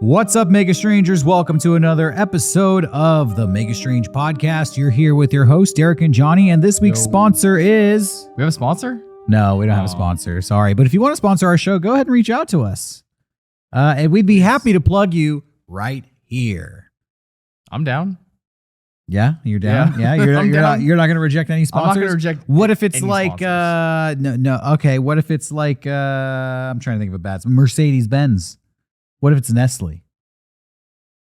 What's up, Mega Strangers? Welcome to another episode of the Mega Strange Podcast. You're here with your host, Derek and Johnny, and this week's sponsor is... We have a sponsor? No, we don't have a sponsor. Sorry. But if you want to sponsor our show, go ahead and reach out to us. And we'd be happy to plug you right here. I'm down. Yeah, you're down. Yeah, you're not going to reject any sponsors. I'm not going to reject. What if it's any like sponsors. no? Okay, what if it's like I'm trying to think of a bad Mercedes-Benz. What if it's Nestle?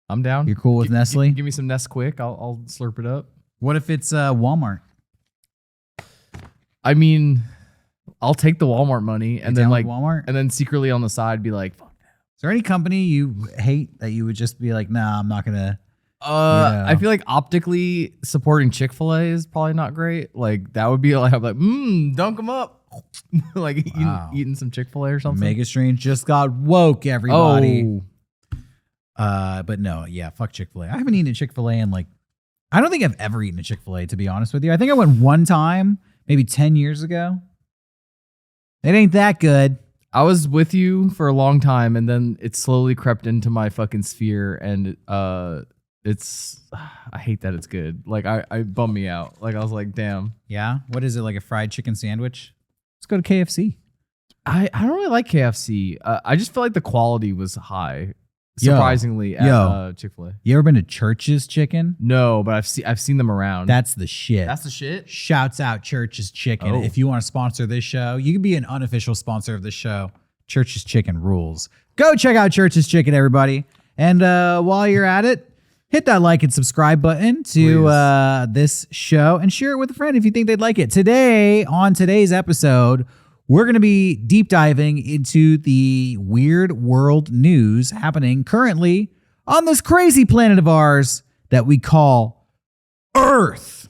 I'm down. You're cool with Nestle? Give me some Nesquik. I'll slurp it up. What if it's Walmart? I mean, I'll take the Walmart money and then like Walmart, and then secretly on the side be like, "Fuck that." Is there any company you hate that you would just be like, nah, I'm not gonna? I feel like optically supporting Chick-fil-A is probably not great. Like that would be like, I'm like, dunk them up. Like eating some Chick-fil-A or something. Mega Strange just got woke, everybody. But no, yeah, fuck Chick-fil-A. I haven't eaten a Chick-fil-A in like, I don't think I've ever eaten a Chick-fil-A, to be honest with you. I think I went one time, maybe 10 years ago. It ain't that good. I was with you for a long time, and then it slowly crept into my fucking sphere, and I hate that it's good. Like I bummed me out. Like I was like, damn. Yeah. What is it, like a fried chicken sandwich? Let's go to KFC. I don't really like KFC. I just feel like the quality was high, surprisingly, at Chick-fil-A. You ever been to Church's Chicken? No, but I've seen them around. That's the shit. That's the shit. Shouts out Church's Chicken. If you want to sponsor this show, you can be an unofficial sponsor of this show. Church's Chicken rules. Go check out Church's Chicken, everybody. And while you're at it, hit that like and subscribe button to this show and share it with a friend if you think they'd like it. Today, on today's episode, we're going to be deep diving into the weird world news happening currently on this crazy planet of ours that we call Earth.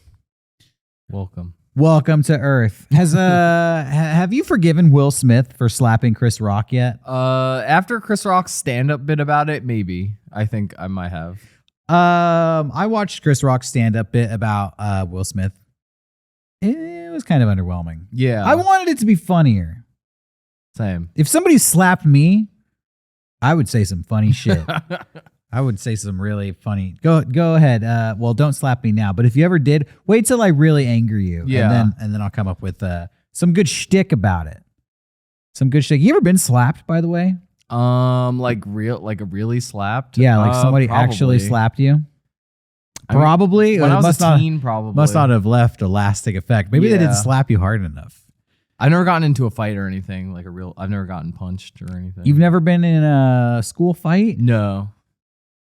Welcome to Earth. Have you forgiven Will Smith for slapping Chris Rock yet? After Chris Rock's stand-up bit about it, maybe. I think I might have. I watched Chris Rock's stand-up bit about Will Smith. It was kind of underwhelming. Yeah. I wanted it to be funnier. Same. If somebody slapped me, I would say some funny shit. I would say some really funny. Go ahead. Well, don't slap me now, but if you ever did, wait till I really anger you. Yeah. And then I'll come up with some good shtick about it. Some good shtick. You ever been slapped, by the way? Like really slapped? Yeah, like somebody actually slapped you. Probably. When I was a teen, probably. Must not have left a lasting effect. Maybe they didn't slap you hard enough. I've never gotten into a fight or anything. I've never gotten punched or anything. You've never been in a school fight? No.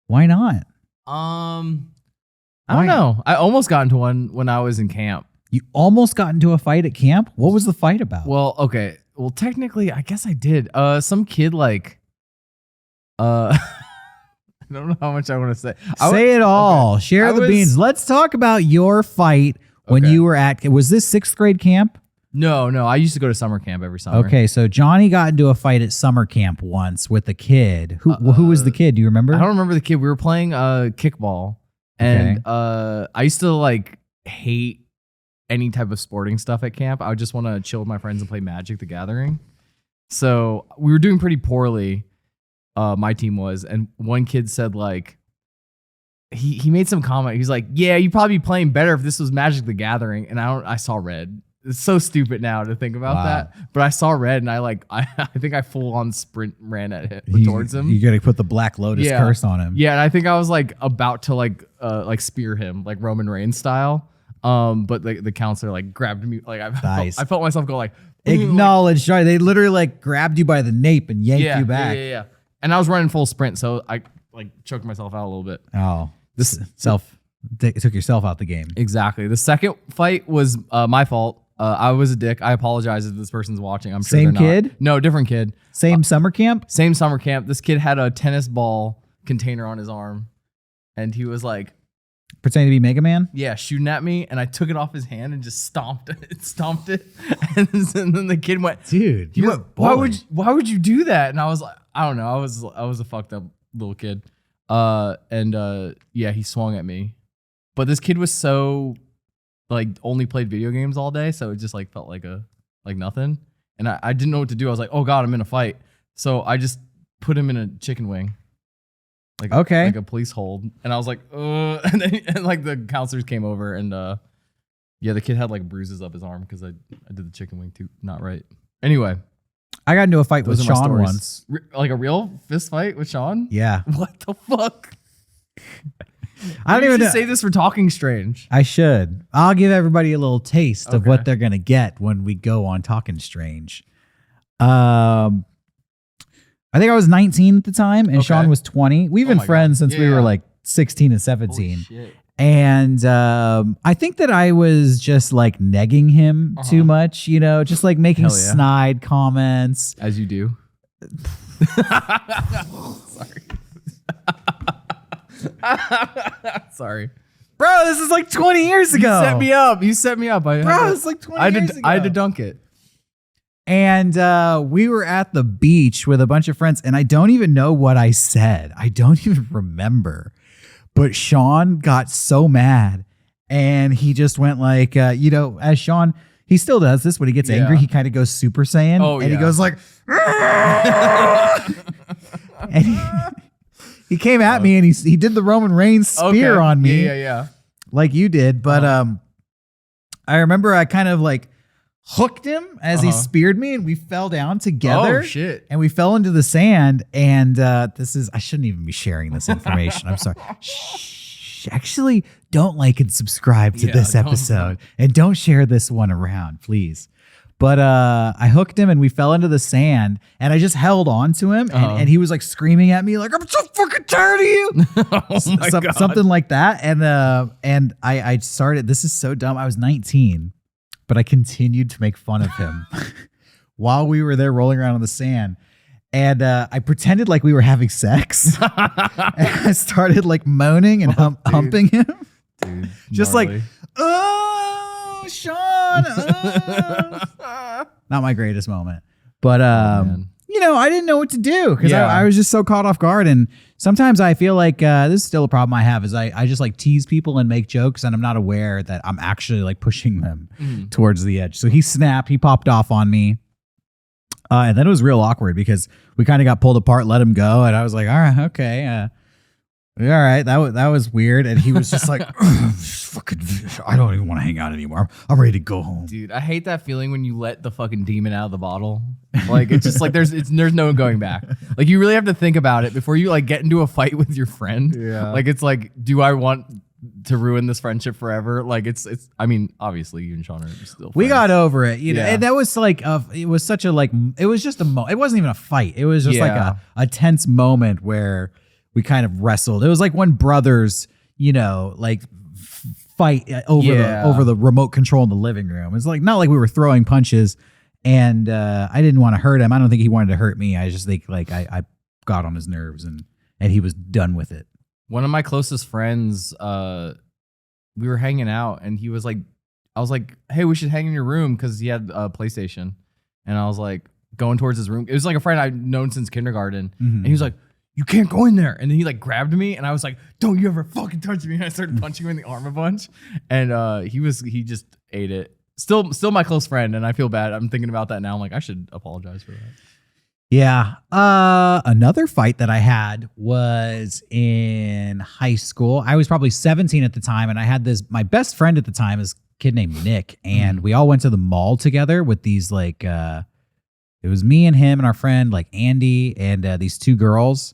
Why not? I don't know. I almost got into one when I was in camp. You almost got into a fight at camp? What was the fight about? Well, okay. Well, technically, I guess I did. Some kid I don't know how much I want to say. Say it all. Okay. Share the beans. Let's talk about your fight when you were at... Was this 6th grade camp? No. I used to go to summer camp every summer. Okay, so Johnny got into a fight at summer camp once with a kid. Who was the kid? Do you remember? I don't remember the kid. We were playing kickball. And I used to hate any type of sporting stuff at camp. I would just want to chill with my friends and play Magic the Gathering. So we were doing pretty poorly. My team was, and one kid said he made some comment. He's like, "Yeah, you'd probably be playing better if this was Magic the Gathering." And I saw red. It's so stupid now to think about that, but I saw red, and I think I full on sprint ran at him towards him. You gotta put the Black Lotus curse on him. Yeah, and I think I was about to spear him like Roman Reigns style. But the counselor grabbed me. I felt myself go acknowledge. Sorry, they literally grabbed you by the nape and yanked you back. Yeah. And I was running full sprint, so I choked myself out a little bit. Oh, took yourself out the game. Exactly. The second fight was my fault. I was a dick. I apologize if this person's watching. I'm sure Same they're not. kid? No, different kid. Same summer camp? Same summer camp. This kid had a tennis ball container on his arm, and he was pretending to be Mega Man? Yeah, shooting at me, and I took it off his hand and just stomped it. And then the kid went, "Dude, he went, why would you do that?" And I was like, I don't know. I was a fucked up little kid. He swung at me. But this kid was so only played video games all day, so it just felt like nothing. And I didn't know what to do. I was like, "Oh God, I'm in a fight." So I just put him in a chicken wing. like okay, like a police hold, and I was like, and then and like the counselors came over, and yeah, the kid had like bruises up his arm because I did the chicken wing too not right. Anyway, I got into a fight with those are my Sean stories. once. Like a real fist fight with Sean? Yeah. What the fuck? I don't even know. Say this for talking strange. I should. I'll give everybody a little taste of Okay. what they're gonna get when we go on Talking Strange. I think I was 19 at the time, and Okay. Sean was 20. We've been my friends God. since we Yeah. were like 16 and Holy 17. shit. And I think that I was just like negging him too much, you know, just like making Hell yeah. snide comments. As you do. Sorry. Sorry. Bro, this is like 20 years ago. You set me up. Bro, it's like 20 years ago. I had to dunk it. And we were at the beach with a bunch of friends, and I don't even know what I said. I don't even remember. But Sean got so mad, and he just went like, you know, as Sean, he still does this when he gets angry. He kind of goes Super Saiyan, and he goes like, and he came at me, and he did the Roman Reigns spear on me, Yeah. like you did. But I remember I kind of like hooked him as he speared me, and we fell down together. Oh shit! And we fell into the sand. And I shouldn't even be sharing this information. I'm sorry. Shh, actually, don't like and subscribe to this episode, and don't share this one around, please. But I hooked him, and we fell into the sand, and I just held on to him, and he was like screaming at me like, "I'm so fucking tired of you," Oh my God. something like that. And I started. This is so dumb. I was 19. But I continued to make fun of him while we were there rolling around on the sand. And I pretended like we were having sex. And I started like moaning and humping him. Dude, Just gnarly. like, oh, Sean. Not my greatest moment. But, man. you know, I didn't know what to do because Yeah. I was just so caught off guard. And sometimes I feel like this is still a problem I have is I just like tease people and make jokes, and I'm not aware that I'm actually like pushing them towards the edge. So he snapped, he popped off on me. And then it was real awkward because we kind of got pulled apart, let him go. And I was like, all right, okay. All right, that was weird. And he was just like, fucking, I don't even want to hang out anymore. I'm ready to go home. Dude, I hate that feeling when you let the fucking demon out of the bottle. Like it's just like there's no going back. Like you really have to think about it before you like get into a fight with your friend. Yeah. Like it's like, do I want to ruin this friendship forever? Like it's. I mean, obviously you and Sean are still. We friends. got over it, you know. Yeah. And that was like it was such a like it was just it wasn't even a fight. It was just like Yeah. a tense moment where we kind of wrestled. It was like when brothers, you know, like fight over the remote control in the living room. It's like not like we were throwing punches, and I didn't want to hurt him. I don't think he wanted to hurt me. I just think like I got on his nerves, and he was done with it. One of my closest friends, we were hanging out, and he was like, I was like, hey, we should hang in your room because he had a PlayStation, and I was like going towards his room. It was like a friend I'd known since kindergarten, and he was like, you can't go in there. And then he like grabbed me, and I was like, don't you ever fucking touch me. And I started punching him in the arm a bunch. And he just ate it. Still my close friend, and I feel bad. I'm thinking about that now. I'm like, I should apologize for that. Yeah. Another fight that I had was in high school. I was probably 17 at the time, and I had my best friend at the time is a kid named Nick, and we all went to the mall together with these like it was me and him and our friend like Andy and these two girls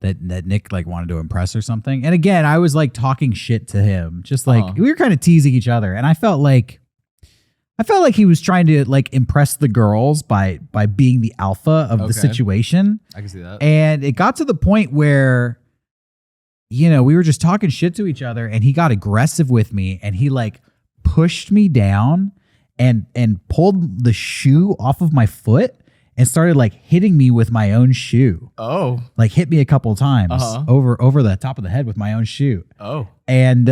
that Nick like wanted to impress or something. And again, I was like talking shit to him, just like we were kind of teasing each other, and I felt like he was trying to like impress the girls by being the alpha of the situation. I can see that. And it got to the point where, you know, we were just talking shit to each other, and he got aggressive with me, and he like pushed me down and pulled the shoe off of my foot and started like hitting me with my own shoe. Oh. Like hit me a couple of times over the top of the head with my own shoe. Oh. And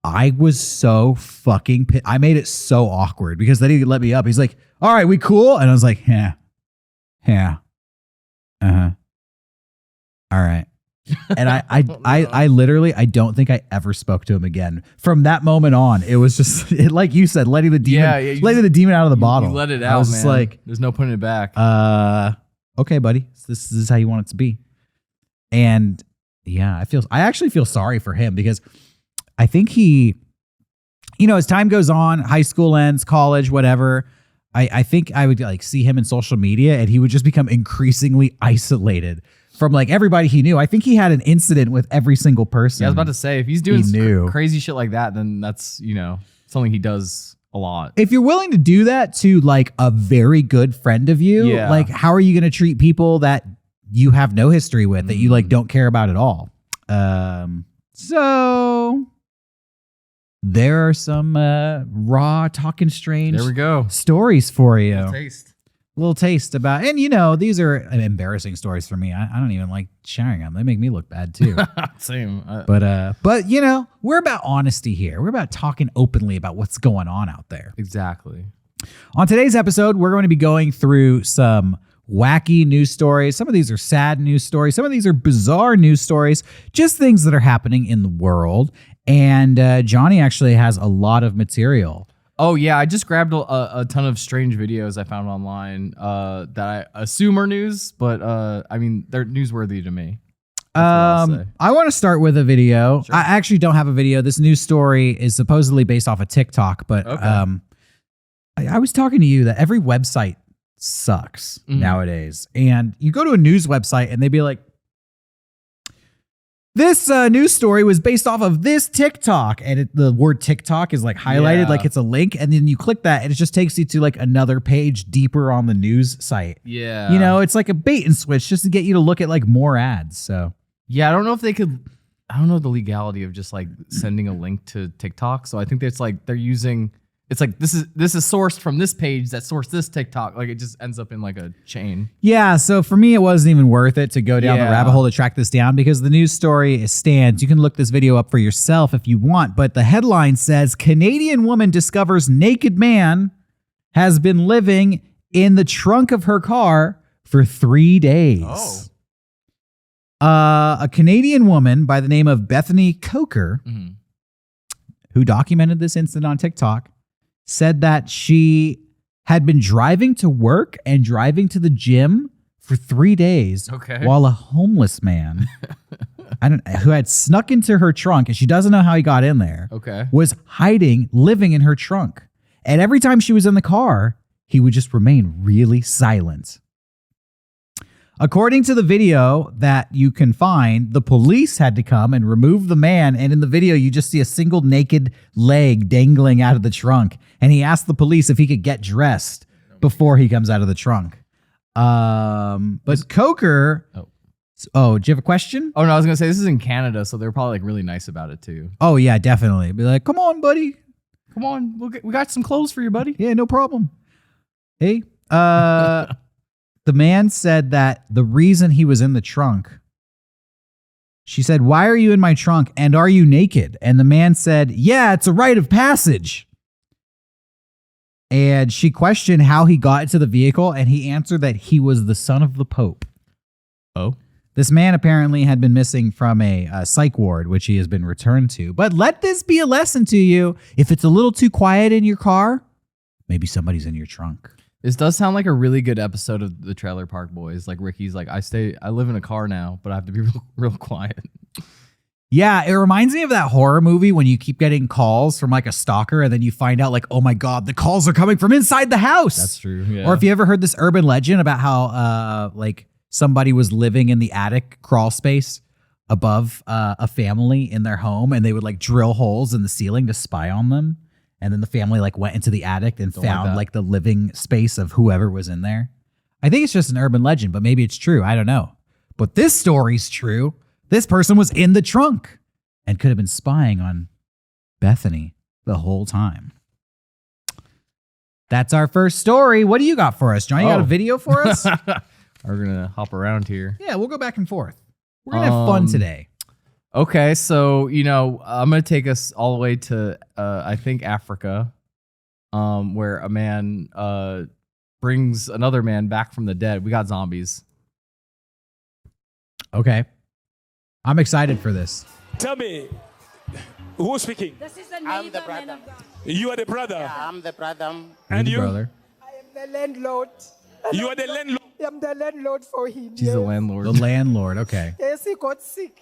I was so fucking pissed. I made it so awkward because then he let me up. He's like, all right, we cool? And I was like, yeah. Uh-huh. All right. And I literally, I don't think I ever spoke to him again. From that moment on, it was just like you said, letting the demon out of the bottle. You let it out, I was man. just like, there's no putting it back. okay, buddy, this is how you want it to be. And yeah, I actually feel sorry for him because I think he, as time goes on, high school ends, college, whatever, I think I would like see him in social media and he would just become increasingly isolated from like everybody he knew. I think he had an incident with every single person. Yeah, I was about to say, if he's doing crazy shit like that, then that's, something he does a lot. If you're willing to do that to like a very good friend of you, like how are you going to treat people that you have no history with, that you like don't care about at all? So there are some raw talking strange there we go. stories for you. Little taste about, and these are embarrassing stories for me. I don't even like sharing them. They make me look bad too. Same. But we're about honesty here. We're about talking openly about what's going on out there. Exactly. On today's episode, we're going to be going through some wacky news stories. Some of these are sad news stories. Some of these are bizarre news stories, just things that are happening in the world. And Johnny actually has a lot of material. Oh, yeah. I just grabbed a ton of strange videos I found online that I assume are news, but they're newsworthy to me. I want to start with a video. Sure. I actually don't have a video. This news story is supposedly based off of TikTok, but okay. I was talking to you that every website sucks nowadays. And you go to a news website and they'd be like, this news story was based off of this TikTok. And the word TikTok is like highlighted like it's a link. And then you click that and it just takes you to like another page deeper on the news site. Yeah. It's like a bait and switch just to get you to look at like more ads. So yeah, I don't know if they could. I don't know the legality of just like sending a link to TikTok. So I think it's like they're using. It's like this is sourced from this page that sourced this TikTok. Like it just ends up in like a chain. Yeah. So for me, it wasn't even worth it to go down the rabbit hole to track this down because the news story stands. You can look this video up for yourself if you want. But the headline says Canadian woman discovers naked man has been living in the trunk of her car for 3 days. A Canadian woman by the name of Bethany Coker, who documented this incident on TikTok, said that she had been driving to work and driving to the gym for 3 days while a homeless man who had snuck into her trunk, and she doesn't know how he got in there, was hiding, living in her trunk. And every time she was in the car, he would just remain really silent. According to the video that you can find, the police had to come and remove the man. And in the video, you just see a single naked leg dangling out of the trunk. And he asked the police if he could get dressed before he comes out of the trunk. But Coker... Oh, do you have a question? Oh, no, I was going to say, this is in Canada, so they're probably like really nice about it too. Oh, yeah, definitely. Be like, come on, buddy. Come on. We got some clothes for you, buddy. Yeah, no problem. Hey, the man said that the reason he was in the trunk, she said, "Why are you in my trunk? And are you naked?" And the man said, "Yeah, it's a rite of passage." And she questioned how he got into the vehicle, and he answered that he was the son of the Pope. Oh. This man apparently had been missing from a psych ward, which he has been returned to. But let this be a lesson to you. If it's a little too quiet in your car, maybe somebody's in your trunk. This does sound like a really good episode of the Trailer Park Boys. Like Ricky's like, I live in a car now, but I have to be real quiet. Yeah, it reminds me of that horror movie when you keep getting calls from like a stalker and then you find out like, oh my God, the calls are coming from inside the house. That's true. Yeah. Or if you ever heard this urban legend about how like somebody was living in the attic crawl space above a family in their home and they would like drill holes in the ceiling to spy on them. And then the family like went into the attic and found like the living space of whoever was in there. I think it's just an urban legend, but maybe it's true. I don't know. But this story's true. This person was in the trunk and could have been spying on Bethany the whole time. That's our first story. What do you got for us, John? You got a video for us? We're going to hop around here. Yeah, we'll go back and forth. We're going to have fun today. Okay, so, I'm going to take us all the way to, I think, Africa, where a man brings another man back from the dead. We got zombies. Okay. I'm excited for this. Tell me, who's speaking? This is the I'm the brother. You are the brother. Yeah, I'm the brother. And The you? brother. I am the landlord. You are the landlord. I'm the landlord for him. She's the landlord. The landlord. Okay. Yes, he got sick.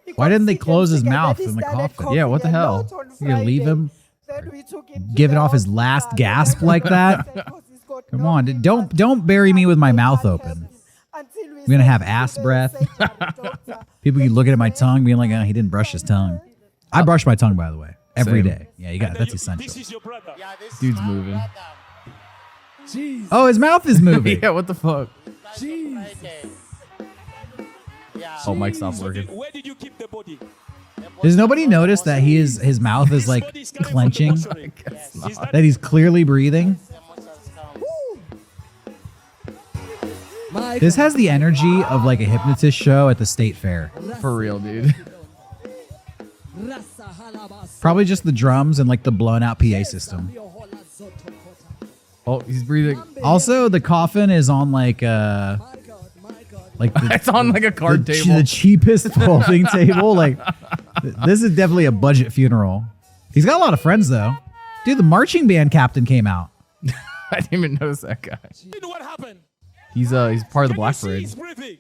He Why got didn't they sick and close his sick, and mouth then he in the started coffin? Yeah, what the coughing a hell? lot on You're gonna leave Friday. him Then we took him to giving the off his last hospital. gasp Then like that? because he's got Come no on, fever, don't bury me with my mouth open. until we We're gonna have sent ass to the breath. surgery doctor. People keep looking at my tongue, being like, "Oh, he didn't brush his tongue." I brush my tongue, by the way, every Same. day. Yeah, you got that's This essential. is your brother. Dude's moving. Oh, his mouth is moving. Yeah, what the fuck? Oh, Mike, stop working. Where did you keep the body? Does nobody notice that his mouth is like Body is coming from the clenching? mortuary. Is that That he's clearly breathing? This has the energy of like a hypnotist show at the state fair. For real, dude. Probably just the drums and like the blown out PA system. Oh, he's breathing. Also, the coffin is on like the, It's on like a card the, table. the cheapest folding table. Like this is definitely a budget funeral. He's got a lot of friends though. Dude, the marching band captain came out. I didn't even notice that guy. You know what happened? He's part of the Can you Black see Parade. he's breathing?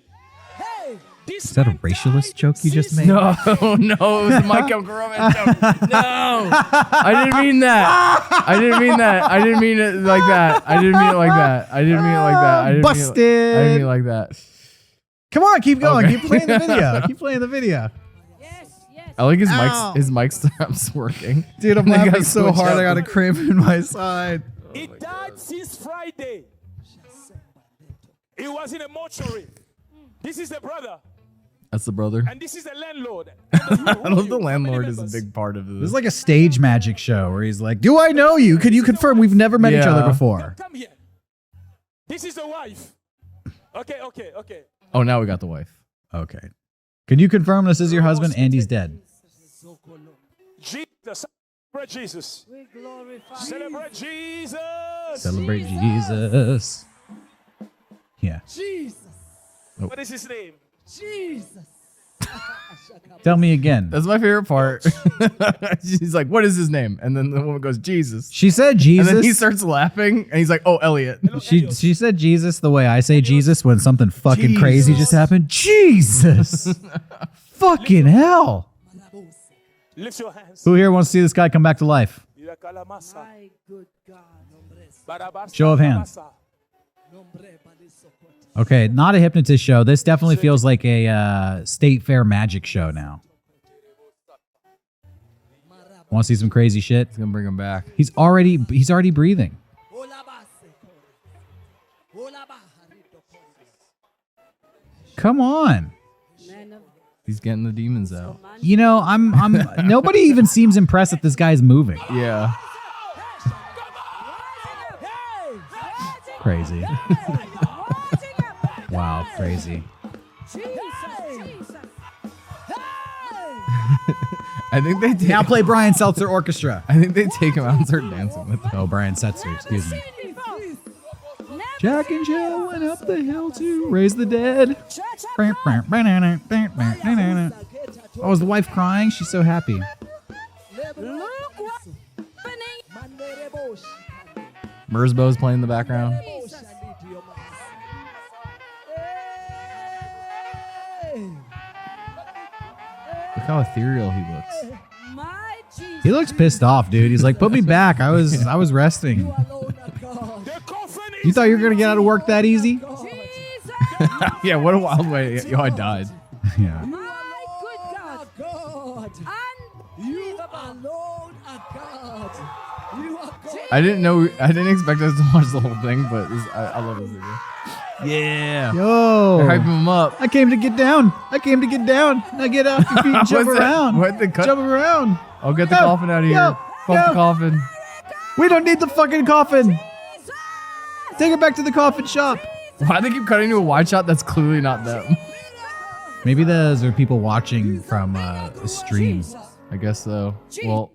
This Is that a man racialist joke you just made? No, no, it was the Mike Chemical Romance joke. No, I didn't mean that. I didn't mean that. I didn't mean it like that. I didn't mean it like that. I didn't mean it like that. I didn't Busted. Mean it, I didn't mean it like that. Come on, keep going. Okay. Keep playing the video. Keep playing the video. I like Ow. his mic stops working. Dude, I'm They laughing gotta so switch hard up. I got a cramp in my side. He died since Friday. He was in a mortuary. This is the brother, That's the brother. and this is the landlord. I love the landlord is a big part of This this. is like a stage magic show where he's like, "Do I know you? Could you confirm we've never met each Yeah. other before?" Come here. This is the wife. Okay. Oh, now we got the wife. Okay. Can you confirm this is your husband and he's dead? Jesus. Celebrate Jesus. Celebrate Jesus. Celebrate Jesus. Yeah. What is his name? Tell me again. That's my favorite part. She's like, "What is his name?" And then the woman goes, "Jesus." She said And Jesus. then he starts laughing, and he's like, "Oh, Elliot." She said Jesus the way I say Jesus when something fucking crazy Jesus. just happened. Jesus. Fucking hell. Lift your hands. Who here wants to see this guy come back to life? Show of hands. Okay, not a hypnotist show. This definitely feels like a state fair magic show now. Want to see some crazy shit? He's gonna bring him back. He's already breathing. Come on. He's getting the demons out. You know, I'm nobody even seems impressed that this guy's moving. Yeah. Crazy. Wow, crazy. I think they take. Now play Brian Seltzer Orchestra. I think they take him out and start dancing with him. Oh, Brian Setzer, excuse me. Jack and Jill went up the hill to raise the dead. Oh, is the wife crying? She's so happy. Merzbo's playing in the background. Look how ethereal he looks. He looks pissed off, dude. He's like, "Put me back. I was resting." The coffin You is thought you were gonna get out of work that easy? Yeah, what a wild way. Yo, I died. Yeah. I didn't expect us to watch the whole thing, but I love this video. Yeah. Yo. They're hyping him up. I came to get down. Now get off your feet and jump What's that? around. What, the cut? Jump around. I'll get the Yo, coffin out of here. yo, Fuck yo. the coffin. We don't need the fucking coffin. Take it back to the coffin shop. Why do they keep cutting to a wide shot that's clearly not them? Maybe those are people watching from a stream. I guess so. Well,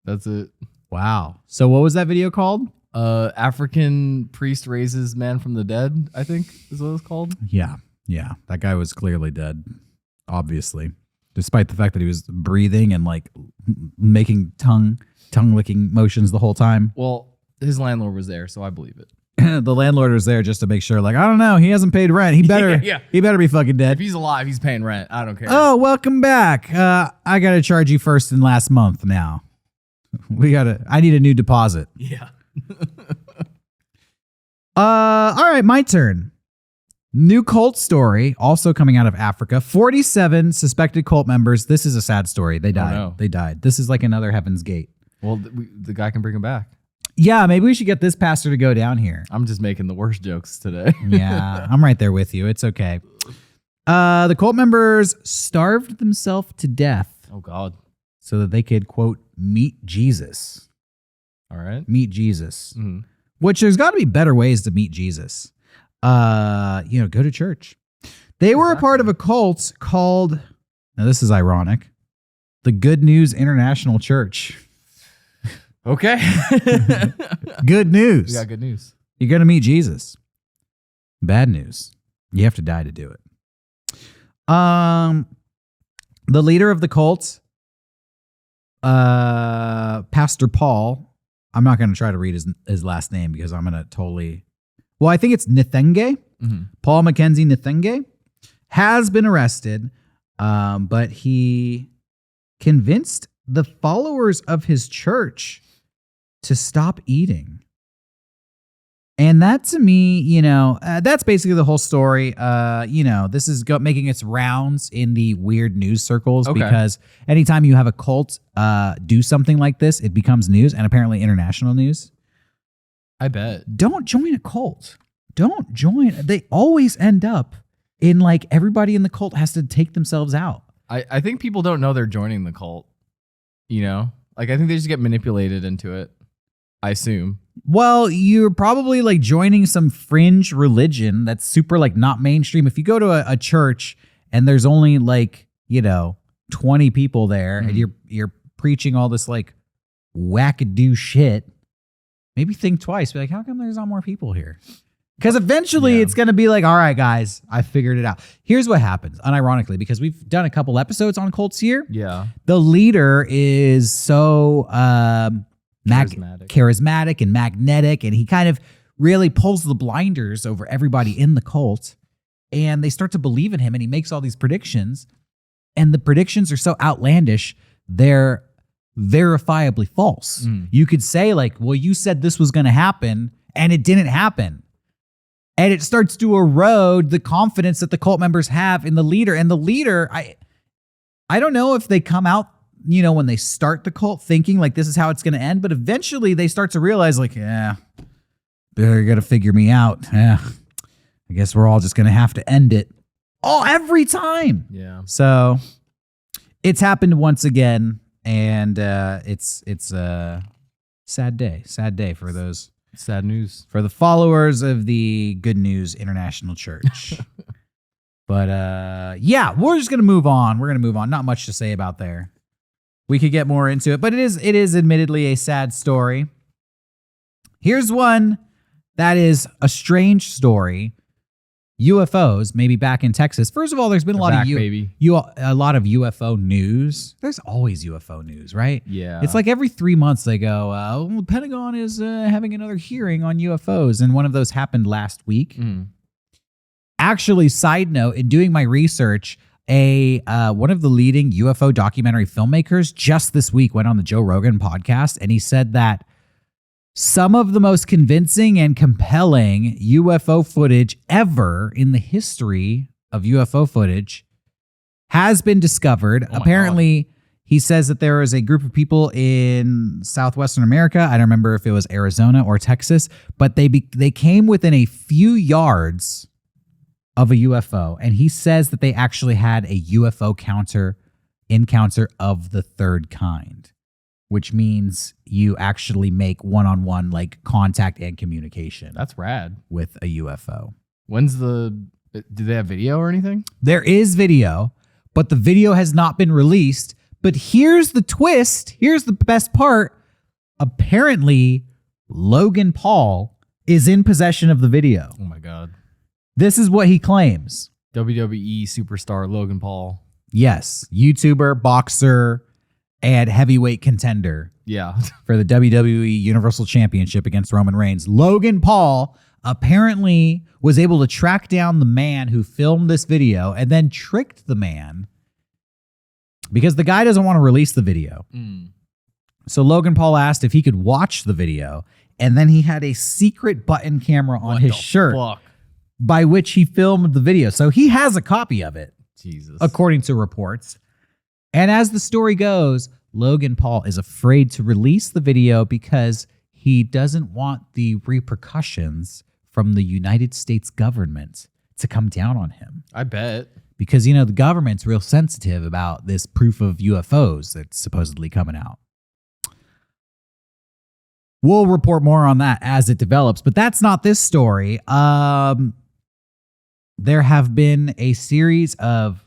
that's it. Wow. So what was that video called? African priest raises man from the dead, I think is what it's called. Yeah. That guy was clearly dead, obviously. Despite the fact that he was breathing and like making tongue licking motions the whole time. Well, his landlord was there, so I believe it. the landlord was there just to make sure. Like, I don't know, he hasn't paid rent. He better, he better be fucking If dead. he's alive, he's paying rent. I don't care. Oh, welcome back. I gotta charge you first and last month now. I need a new deposit. Yeah. All right, my turn. New cult story, also coming out of Africa. 47 suspected cult members. This is a sad story. They died. no. They died. This is like another Heaven's Gate. Well, the guy can bring him back. Yeah, maybe we should get this pastor to go down here. I'm just making the worst jokes today. Yeah, I'm right there with you. It's okay. The cult members starved themselves to death Oh, God. so that they could, quote, meet Jesus. All right. Meet Jesus. Mhm. Which there's got to be better ways to meet Jesus. Go to church. They were a part of a cult called, now this is ironic, the Good News International Church. Okay. Good news. We got good news. You're going to meet Jesus. Bad news. You have to die to do it. The leader of the cult, Pastor Paul, I'm not going to try to read his last name because I'm going to totally... Well, I think it's Nithenge. Mm-hmm. Paul Mackenzie Nithenge has been arrested, but he convinced the followers of his church to stop eating. And that to me, that's basically the whole story. This is making its rounds in the weird news circles because anytime you have a cult do something like this, it becomes news and apparently international news. I bet. Don't join a cult. Don't join. They always end up in like everybody in the cult has to take themselves out. I think people don't know they're joining the cult. Like I think they just get manipulated into it. I assume. Well, you're probably like joining some fringe religion that's super like not mainstream. If you go to a church and there's only like, 20 people there and you're preaching all this like wackadoo shit, maybe think twice. Be like, how come there's not more people here? Because eventually it's going to be like, all right, guys, I figured it out. Here's what happens, unironically, because we've done a couple episodes on cults here. Yeah. The leader is so charismatic and magnetic, and he kind of really pulls the blinders over everybody in the cult, and they start to believe in him, and he makes all these predictions, and the predictions are so outlandish, they're verifiably false. You could say like, well, you said this was going to happen, and it didn't happen. And it starts to erode the confidence that the cult members have in the leader. And the leader, I don't know if they come out, when they start the cult thinking like this is how it's going to end, but eventually they start to realize like, they're going to figure me out. Yeah, I guess we're all just going to have to end it every time. Yeah. So it's happened once again. And it's a sad day for those. Sad news. For the followers of the Good News International Church. But we're just going to move on. We're going to move on. Not much to say about there. We could get more into it, but it is admittedly a sad story. Here's one that is a strange story. UFOs, maybe back in Texas. First of all, there's been a lot of UFO news. There's always UFO news, right? Yeah. It's like every 3 months they go, the Pentagon is having another hearing on UFOs. And one of those happened last week. Actually, side note, in doing my research, one of the leading UFO documentary filmmakers just this week went on the Joe Rogan podcast, and he said that some of the most convincing and compelling UFO footage ever in the history of UFO footage has been discovered. Apparently, he says that there is a group of people in southwestern America. I don't remember if it was Arizona or Texas, but they came within a few yards of a UFO. And he says that they actually had a UFO encounter of the third kind, which means you actually make one-on-one like contact and communication. That's rad. With a UFO. Do they have video or anything? There is video, but the video has not been released. But here's the twist. Here's the best part. Apparently, Logan Paul is in possession of the video. Oh my God. This is what he claims. WWE superstar Logan Paul. Yes. YouTuber, boxer, and heavyweight contender. Yeah. For the WWE Universal Championship against Roman Reigns. Logan Paul apparently was able to track down the man who filmed this video and then tricked the man because the guy doesn't want to release the video. So Logan Paul asked if he could watch the video, and then he had a secret button camera on his shirt by which he filmed the video. So he has a copy of it, according to reports. And as the story goes, Logan Paul is afraid to release the video because he doesn't want the repercussions from the United States government to come down on him. I bet. Because, the government's real sensitive about this proof of UFOs that's supposedly coming out. We'll report more on that as it develops, but that's not this story. There have been a series of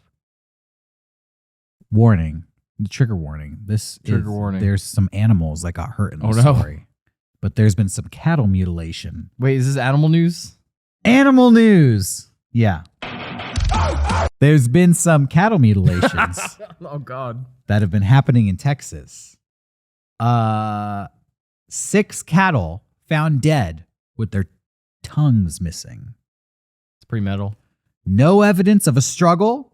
trigger warning. There's some animals that got hurt in the story, but there's been some cattle mutilation. Wait, is this animal news? Animal news. Yeah. There's been some cattle mutilations. Oh, God. That have been happening in Texas. 6 cattle found dead with their tongues missing. It's pretty metal. No evidence of a struggle,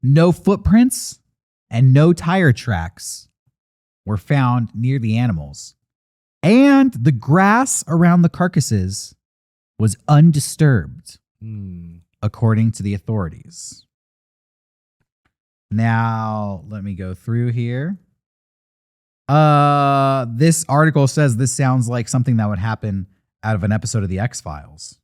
no footprints, and no tire tracks were found near the animals. And the grass around the carcasses was undisturbed, according to the authorities. Now, let me go through here. This article says this sounds like something that would happen out of an episode of The X-Files.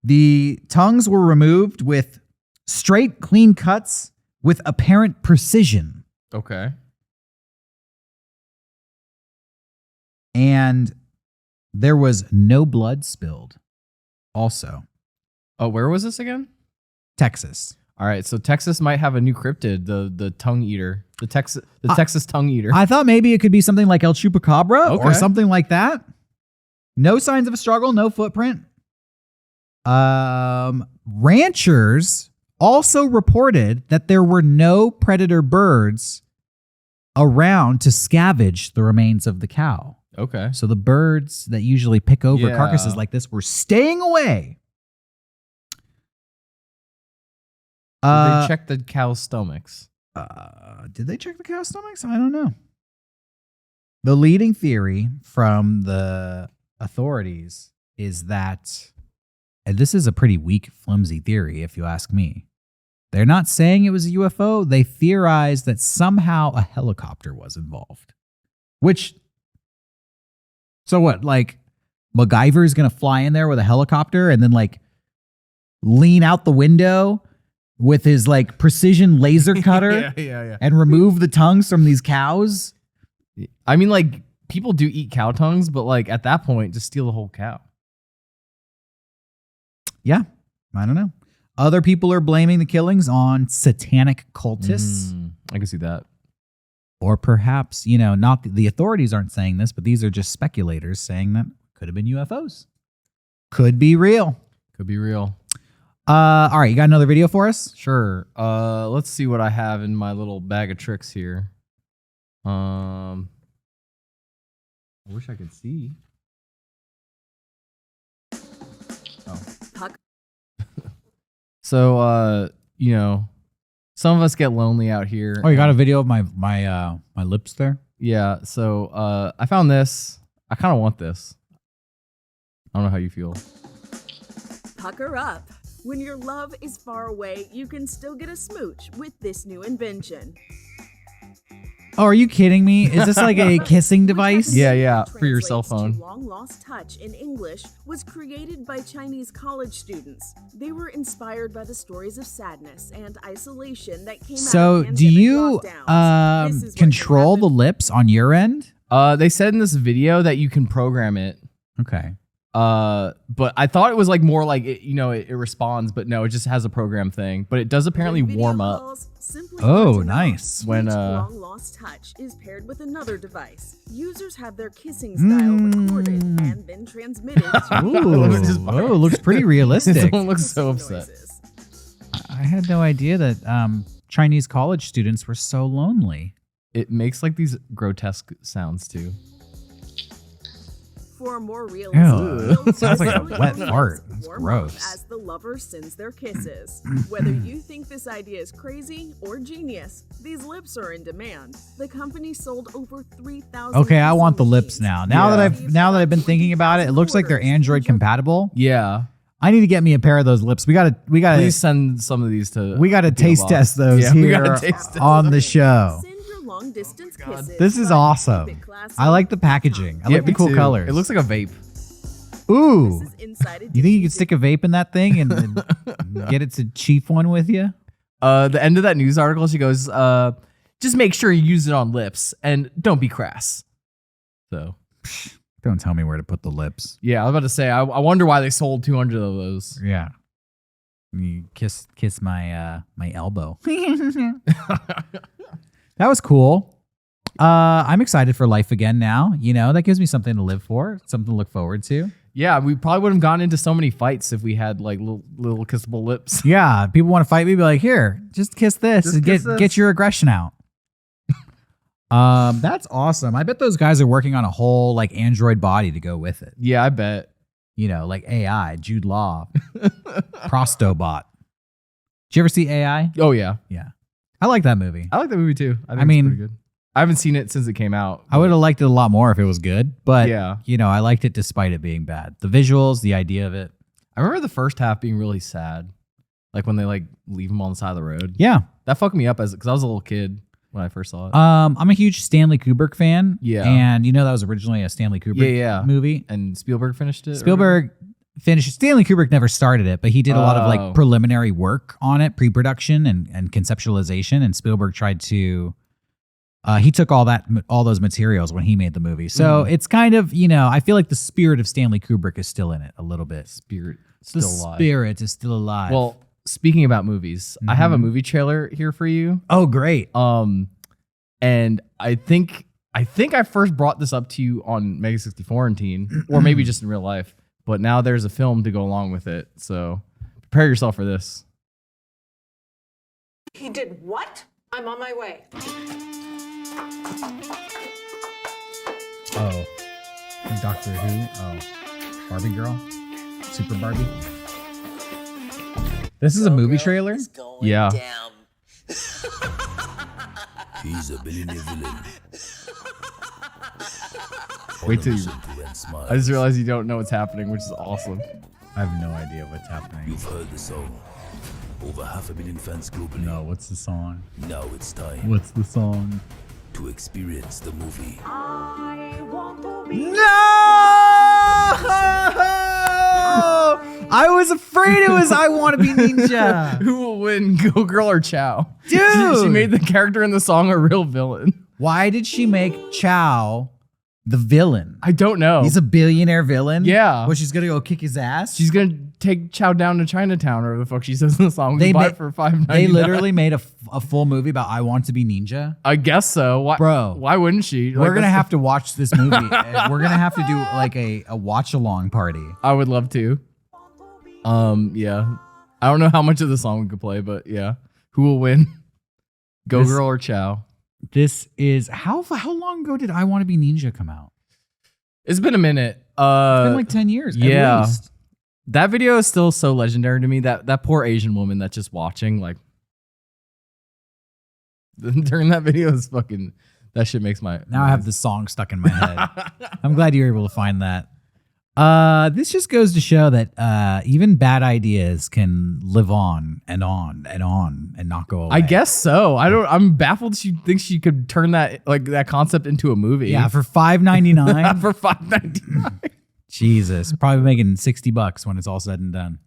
The tongues were removed with straight, clean cuts with apparent precision. Okay. And there was no blood spilled. Also. Oh, where was this again? Texas. All right, so Texas might have a new cryptid, the tongue eater, the Texas tongue eater. I thought maybe it could be something like El Chupacabra or Okay. something like that. No signs of a struggle, no footprint. Ranchers also reported that there were no predator birds around to scavenge the remains of the cow. Okay. So the birds that usually pick over Yeah. carcasses like this were staying away. Did they check the cow's stomachs? Did they check the cow's stomachs? I don't know. The leading theory from the authorities is that, and this is a pretty weak, flimsy theory, if you ask me. They're not saying it was a UFO. They theorized that somehow a helicopter was involved. Which, so what, like MacGyver's going to fly in there with a helicopter and then like lean out the window with his like precision laser cutter yeah. and remove the tongues from these cows? I mean, like, people do eat cow tongues, but like at that point, just steal the whole cow. Yeah, I don't know. Other people are blaming the killings on satanic cultists. I can see that. Or perhaps, not the authorities aren't saying this, but these are just speculators saying that could have been UFOs. Could be real. Could be real. All right, you got another video for us? Sure. Let's see what I have in my little bag of tricks here. I wish I could see. Oh. So, some of us get lonely out here. Oh, you got a video of my lips there? Yeah. So, I found this. I kind of want this. I don't know how you feel. Pucker up. When your love is far away, you can still get a smooch with this new invention. Oh, are you kidding me? Is this like a kissing device? Yeah, for your cell phone. Long lost touch in English was created by Chinese college students. They were inspired by the stories of sadness and isolation that came out So, of do you lockdowns. This is what control the happened. lips on your end? They said in this video that you can program it. Okay. But I thought it was like more like it responds, but no, it just has a program thing. But it does apparently When video warm up. calls simply Oh, button nice. off. When, Each long lost touch is paired with another device. Users have their kissing style recorded and then transmitted to Ooh, looks pretty realistic. Someone looks so upset. noises. I had no idea that Chinese college students were so lonely. It makes like these grotesque sounds too. For a more realistic feel to Sounds the like a wet silicone fart. lips That's warm up gross. as the lover sends their kisses. Whether you think this idea is crazy or genius, these lips are in demand. The company sold over 3,000. Okay, I want the lips now. Now Yeah. that I've been thinking about it, it looks like they're Android compatible. Yeah. I need to get me a pair of those lips. We gotta Please send some of these to. we gotta P.O. taste Box. test those Yeah, we here gotta taste test on the show. Send your long distance kisses. This is but awesome. keep it classy. I like the packaging. I Yeah, like the me cool too. colors. It looks like a vape. Ooh. This is inside You think you could stick a vape in that thing and get it to chief one with you? The end of that news article, she goes, just make sure you use it on lips and don't be crass. So, Don't tell me where to put the lips. yeah, I was about to say, I wonder why they sold 200 of those. Yeah. You kiss my my elbow. That was cool. I'm excited for life again now. You know, that gives me something to live for, something to look forward to. Yeah, we probably wouldn't have gotten into so many fights if we had like little kissable lips. Yeah, people want to fight me, be like, here, just kiss this Just and kiss this. get your aggression out. That's awesome. I bet those guys are working on a whole like Android body to go with it. Yeah, I bet. You know, like AI, Jude Law, Prostobot. Did you ever see AI? Oh, yeah. Yeah. I like that movie. I like that movie too. I think I mean- it's pretty good. I haven't seen it since it came out. I would have liked it a lot more if it was good, but Yeah. you know, I liked it despite it being bad. The visuals, the idea of it. I remember the first half being really sad. Like when they like leave him on the side of the road. Yeah. That fucked me up because I was a little kid when I first saw it. I'm a huge Stanley Kubrick fan. Yeah. And you know that was originally a Stanley Kubrick Yeah. movie. And Spielberg finished it? Spielberg finished. Stanley Kubrick never started it, but he did a lot of Oh. like preliminary work on it, pre-production and conceptualization. And Spielberg tried to. He took all those materials when he made the movie. So it's kind of, you know, I feel like the spirit of Stanley Kubrick is still in it a little bit. Spirit The still alive. spirit is still alive. Well, speaking about movies, I have a movie trailer here for you. oh great. And I think I first brought this up to you on Mega 64 and Teen, or maybe just in real life. But now there's a film to go along with it. So prepare yourself for this. He did what? I'm on my way. Oh, from Doctor Who. Oh, Barbie girl, Super Barbie. This is a movie trailer. Yeah. He's a billionaire villain. Wait till you. Simple and smart. I just realized you don't know what's happening, which is awesome. I have no idea what's happening. You've heard the song. Over 500 million fans globally. No, what's the song? Now it's time What's the song? to experience the movie. No! I was afraid it was I Want to Be Ninja. Who will win, Go Girl or Chow? Dude! She made the character in the song a real villain. Why did she make Chow the villain? I don't know. He's a billionaire villain? Yeah. Well, she's going to go kick his ass? She's gonna take Chow down to Chinatown, or the fuck she says in the song. We buy it for $5.99. They literally made a full movie about I Want to Be Ninja. I guess so. Why, Bro. Why wouldn't she? We're going to have to watch this movie. We're going to have to do like a watch along party. I would love to. Yeah. I don't know how much of the song we could play, but yeah. Who will win? Go This- Girl or Chow? This is how long ago did I Want to Be Ninja come out? It's been a minute. It's been like 10 years. yeah. At least. That video is still so legendary to me. That poor Asian woman that's just watching, like, during that video is fucking. That shit makes my. Now I have the song stuck in my head. I'm glad you were able to find that. This just goes to show that even bad ideas can live on and on and on and not go away. I guess so. I'm baffled she thinks she could turn that concept into a movie. Yeah, for $5.99. for $5.99. Jesus, probably making $60 when it's all said and done.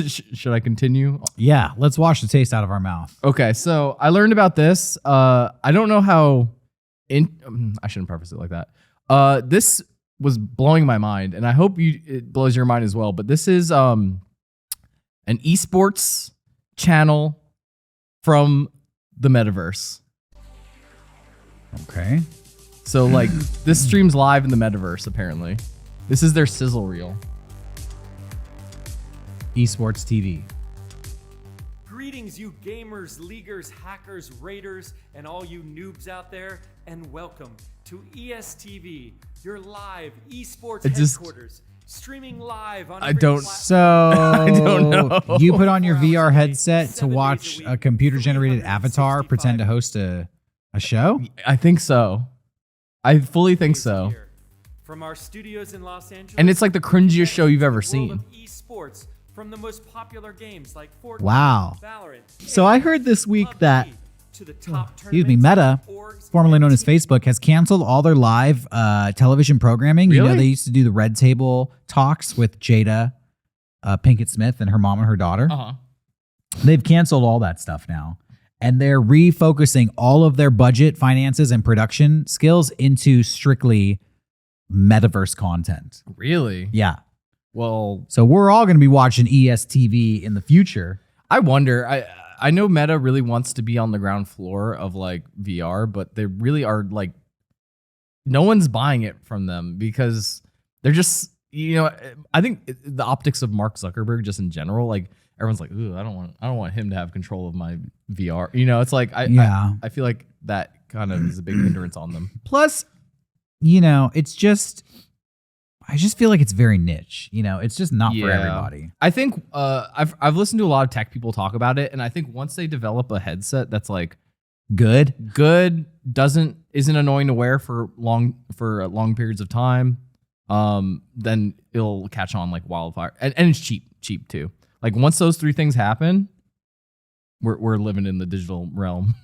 Should I continue? Yeah, let's wash the taste out of our mouth. Okay, so I learned about this. I don't know how. I shouldn't preface it like that. This was blowing my mind, and I hope it blows your mind as well. But this is an esports channel from the metaverse. Okay. So like this streams live in the metaverse. Apparently, this is their sizzle reel. Esports TV. Greetings, you gamers, leaguers, hackers, raiders, and all you noobs out there, and welcome to ESTV, your live esports It just- headquarters, streaming live on I every don't- platform. So don't know. you put on your 24 VR hours a day, headset to 7 days watch week, a computer-generated avatar 365 pretend to host a show? I think so. I fully think days a so. year. From our studios in Los Angeles, And it's like the cringiest show you've ever world seen. of esports, from the most popular games like Fortnite, Wow. Valorant, So I heard this week PUBG, that, to the top excuse me, tournaments, Meta, orgs, formerly known as teams. Facebook, has canceled all their live television programming. You know, Really? they used to do the Red Table talks with Jada Pinkett Smith and her mom and her daughter. Uh-huh. They've canceled all that stuff now. And they're refocusing all of their budget, finances, and production skills into strictly metaverse content. Really? Yeah. Well, So we're all going to be watching ESTV in the future. I wonder. I know Meta really wants to be on the ground floor of like VR, but they really are like no one's buying it from them because they're just, you know, I think the optics of Mark Zuckerberg just in general, like everyone's like, ooh, I don't want him to have control of my VR. You know, it's like I feel like that kind of is a big hindrance on them. Plus, you know, it's just, I just feel like it's very niche. You know, it's just not for everybody. I think I've listened to a lot of tech people talk about it, and I think once they develop a headset that's like Good. isn't annoying to wear for long periods of time, then it'll catch on like wildfire, and it's cheap too. Like once those three things happen, we're living in the digital realm.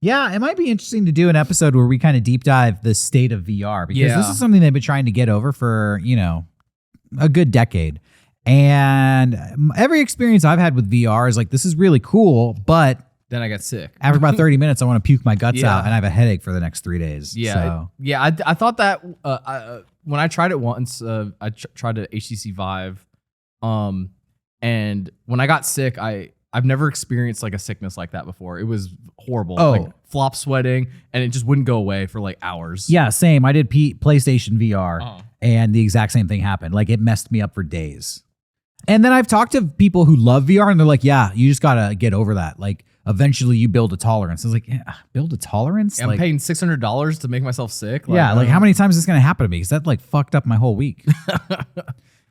Yeah, it might be interesting to do an episode where we kind of deep dive the state of VR because this Yeah. is something they've been trying to get over for, you know, a good decade. And every experience I've had with VR is like, this is really cool, but Then I got sick. after about 30 minutes, I want to puke my guts Yeah. and I have a headache for the next 3 days. Yeah, So, I thought that when I tried it once, I tried a HTC Vive, and when I got sick, I've never experienced like a sickness like that before. It was horrible. Oh. Like flop sweating, and it just wouldn't go away for like hours. yeah, same. I did PlayStation VR Uh-huh. and the exact same thing happened. Like it messed me up for days. And then I've talked to people who love VR and they're like, yeah, you just got to get over that. Like eventually you build a tolerance. I was like, yeah, build a tolerance? I'm Like, paying $600 to make myself sick. yeah, like how many times is this going to happen to me? Because that like fucked up my whole week.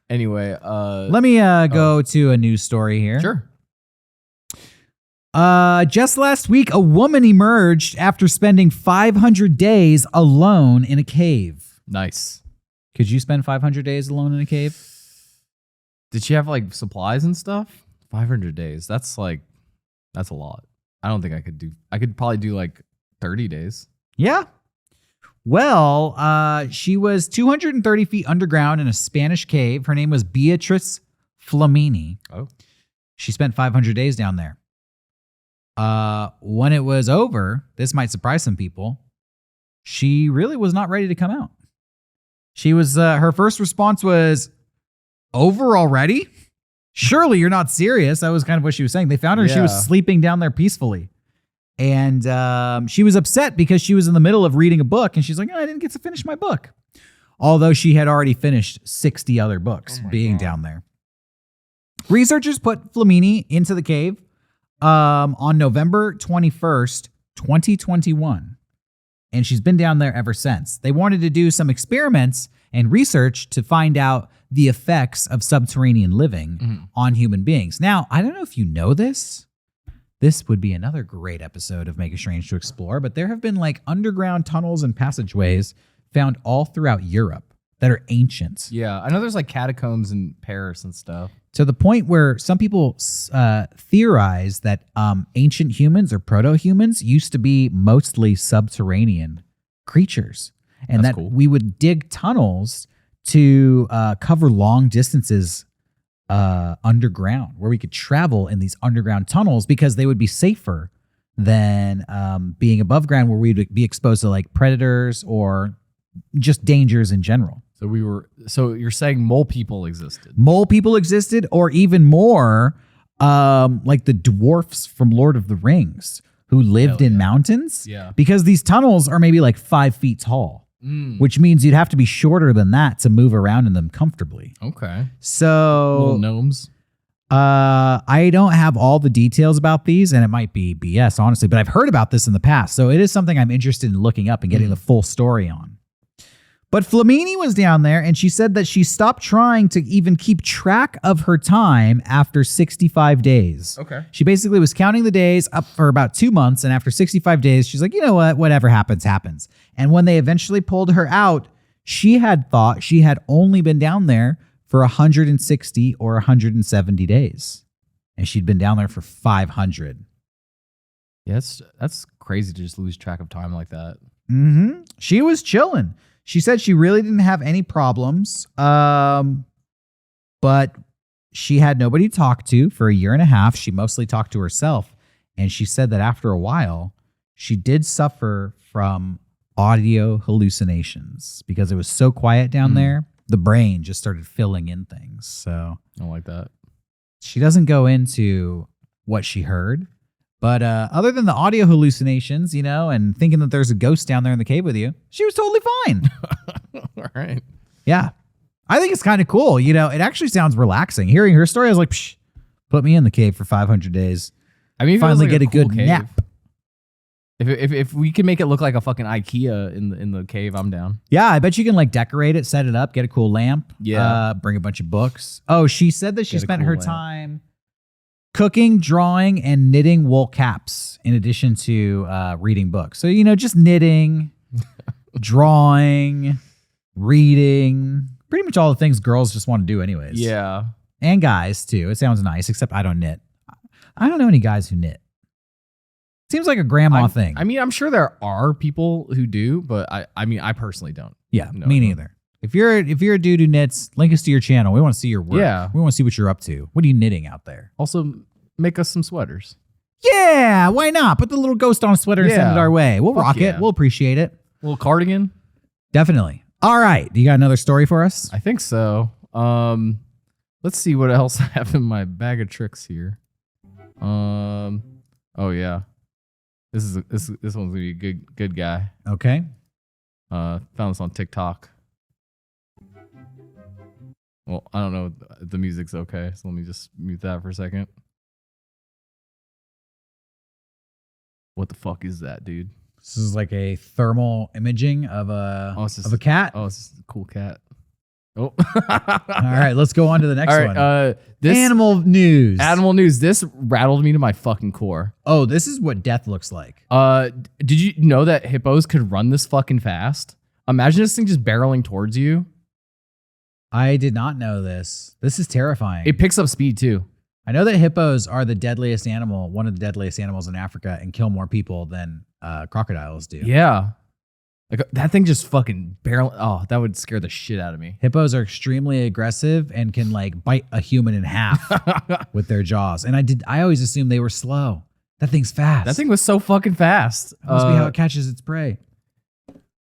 Anyway, Let me go to a news story here. sure. Just last week, a woman emerged after spending 500 days alone in a cave. Nice. Could you spend 500 days alone in a cave? Did she have like supplies and stuff? 500 days. That's a lot. I don't think I could do. I could probably do like 30 days. Yeah. Well, she was 230 feet underground in a Spanish cave. Her name was Beatrice Flamini. Oh. She spent 500 days down there. When it was over, this might surprise some people, she really was not ready to come out. She was, her first response was, over already? Surely you're not serious. That was kind of what she was saying. They found her. She was Yeah. sleeping down there peacefully. And she was upset because she was in the middle of reading a book. And she's like, oh, I didn't get to finish my book. Although she had already finished 60 other books being down there. Researchers put Flamini into the cave on November 21st, 2021. And she's been down there ever since. They wanted to do some experiments and research to find out the effects of subterranean living on human beings. Now, I don't know if you know this. This would be another great episode of Make a Strange to explore, but there have been like underground tunnels and passageways found all throughout Europe that are ancient. Yeah, I know there's like catacombs in Paris and stuff. To the point where some people theorize that ancient humans or proto-humans used to be mostly subterranean creatures. And That's that cool. we would dig tunnels to cover long distances underground, where we could travel in these underground tunnels because they would be safer than being above ground, where we'd be exposed to like predators or just dangers in general. So you're saying mole people existed? Mole people existed, or even more, like the dwarfs from Lord of the Rings who lived in mountains. Yeah. Because these tunnels are maybe like 5 feet tall, which means you'd have to be shorter than that to move around in them comfortably. Okay. So Little gnomes. I don't have all the details about these, and it might be BS, honestly, but I've heard about this in the past. So it is something I'm interested in looking up and getting the full story on. But Flamini was down there, and she said that she stopped trying to even keep track of her time after 65 days. Okay. She basically was counting the days up for about 2 months, and after 65 days, she's like, you know what? Whatever happens, happens. And when they eventually pulled her out, she had thought she had only been down there for 160 or 170 days. And she'd been down there for 500. Yeah, that's crazy to just lose track of time like that. Mm-hmm. She was chilling. She said she really didn't have any problems, but she had nobody to talk to for a year and a half. She mostly talked to herself. And she said that after a while, she did suffer from audio hallucinations because it was so quiet down there. The brain just started filling in things. So I don't like that. she doesn't go into what she heard. But other than the audio hallucinations, you know, and thinking that there's a ghost down there in the cave with you, she was totally fine. All right. Yeah. I think it's kind of cool. You know, it actually sounds relaxing. Hearing her story, I was like, psh, put me in the cave for 500 days. I mean, finally get a good nap. If we can make it look like a fucking IKEA in the cave, I'm down. Yeah, I bet you can like decorate it, set it up, get a cool lamp. Yeah. Bring a bunch of books. Oh, she said that she Get a spent cool her lamp. time cooking, drawing, and knitting wool caps in addition to reading books. So, you know, just knitting, drawing, reading, pretty much all the things girls just want to do anyways. Yeah. And guys too. It sounds nice, except I don't knit. I don't know any guys who knit. Seems like a grandma thing. I mean, I'm sure there are people who do, but I mean, I personally don't. Yeah, No, me I don't. neither. If you're a dude who knits, link us to your channel. We want to see your work. Yeah. We want to see what you're up to. What are you knitting out there? Also, make us some sweaters. Yeah, why not? Put the little ghost on a sweater and send it Yeah. our way. We'll Fuck rock yeah. it. We'll appreciate it. Little cardigan. Definitely. All right. Do you got another story for us? I think so. Let's see what else I have in my bag of tricks here. Oh yeah. This one's gonna be a good guy. Okay. Found this on TikTok. Well, I don't know if the music's okay, so let me just mute that for a second. What the fuck is that, dude? This is like a thermal imaging of a cat. Oh, it's just a cool cat. Oh. All right, let's go on to the next All right, one. this Animal news. animal news. This rattled me to my fucking core. Oh, this is what death looks like. Did you know that hippos could run this fucking fast? Imagine this thing just barreling towards you. I did not know this. This is terrifying. It picks up speed too. I know that hippos are the deadliest animal, one of the deadliest animals in Africa, and kill more people than crocodiles do. Yeah. Like that thing just fucking barrel. Oh, that would scare the shit out of me. Hippos are extremely aggressive and can like bite a human in half with their jaws. And I always assumed they were slow. That thing's fast. That thing was so fucking fast. That must be how it catches its prey.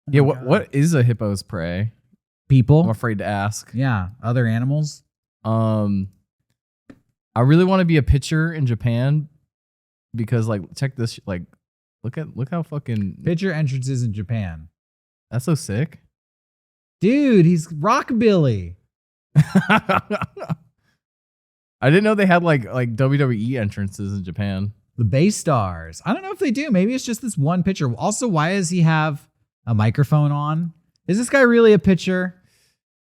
Yeah. What is a hippo's prey? I'm People. afraid to ask. Yeah. Other animals. I really want to be a pitcher in Japan because like check this. Like, look how fucking Pitcher entrances in Japan. that's so sick. Dude, he's rockabilly. I didn't know they had like WWE entrances in Japan. The Bay Stars. I don't know if they do. Maybe it's just this one pitcher. Also, why does he have a microphone on? Is this guy really a pitcher?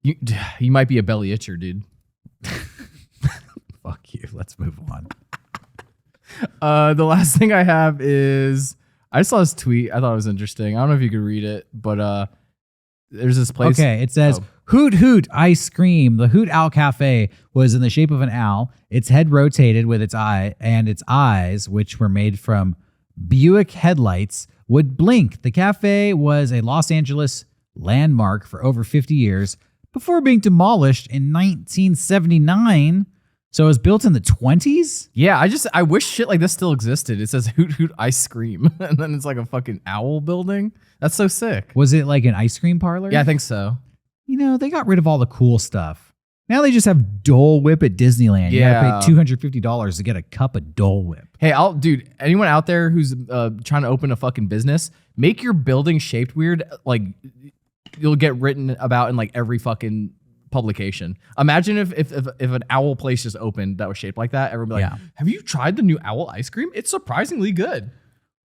You might be a belly itcher, dude. Fuck you. Let's move on. The last thing I have is I saw this tweet. I thought it was interesting. I don't know if you could read it, but there's this place. Okay, it says Hoot Hoot Ice Cream. The Hoot Owl Cafe was in the shape of an owl. Its head rotated with its eye, and its eyes, which were made from Buick headlights, would blink. The cafe was a Los Angeles landmark for over 50 years before being demolished in 1979. So it was built in the 20s? Yeah, I wish shit like this still existed. It says Hoot Hoot Ice Cream, and then it's like a fucking owl building. That's so sick. Was it like an ice cream parlor? Yeah, I think so. You know, they got rid of all the cool stuff. Now they just have Dole Whip at Disneyland. Yeah. You gotta pay $250 to get a cup of Dole Whip. Hey, dude, anyone out there who's trying to open a fucking business, make your building shaped weird. Like, you'll get written about in like every fucking publication. Imagine if an owl place just opened that was shaped like that. Everyone would be like, have you tried the new owl ice cream? It's surprisingly good.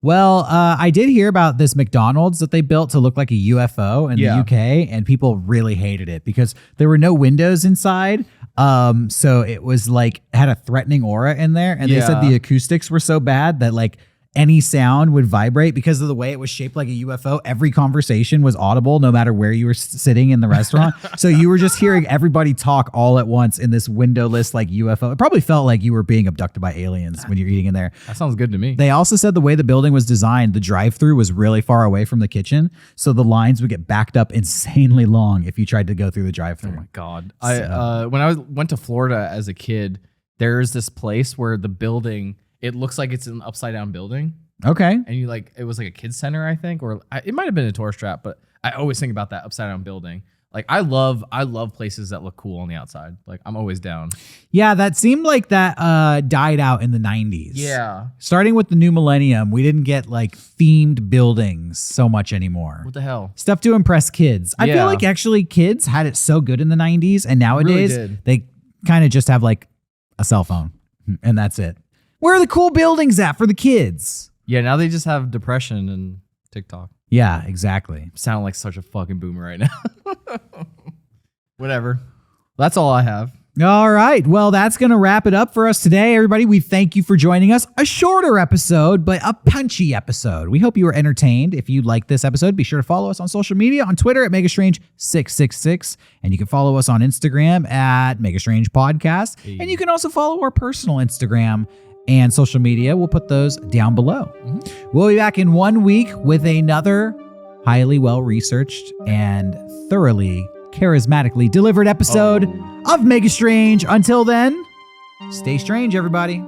Well, I did hear about this McDonald's that they built to look like a UFO in the UK, and people really hated it because there were no windows inside. So it was like had a threatening aura in there, and they said the acoustics were so bad that like any sound would vibrate because of the way it was shaped like a UFO. Every conversation was audible no matter where you were sitting in the restaurant. So you were just hearing everybody talk all at once in this windowless like UFO. It probably felt like you were being abducted by aliens when you're eating in there. That sounds good to me. They also said the way the building was designed, the drive-through was really far away from the kitchen. So the lines would get backed up insanely long if you tried to go through the drive-through. Oh my God. When I went to Florida as a kid, there's this place where the building, it looks like it's an upside down building. Okay. And you like, it was like a kids center, I think, or it might've been a tourist trap, but I always think about that upside down building. Like I love places that look cool on the outside. Like I'm always down. Yeah. That seemed like that died out in the 90s. Yeah. Starting with the new millennium, we didn't get like themed buildings so much anymore. What the hell? Stuff to impress kids. I feel like actually kids had it so good in the 90s, and nowadays they kind of just have like a cell phone and that's it. Where are the cool buildings at for the kids? Yeah, now they just have depression and TikTok. Yeah, exactly. Sound like such a fucking boomer right now. Whatever. That's all I have. All right. Well, that's going to wrap it up for us today, everybody. We thank you for joining us. A shorter episode, but a punchy episode. We hope you were entertained. If you like this episode, be sure to follow us on social media, on Twitter at Megastrange666. And you can follow us on Instagram at Megastrange Podcast. Hey. And you can also follow our personal Instagram and social media. We'll put those down below. Mm-hmm. We'll be back in 1 week with another highly well-researched and thoroughly charismatically delivered episode of Mega Strange. Until then, stay strange, everybody.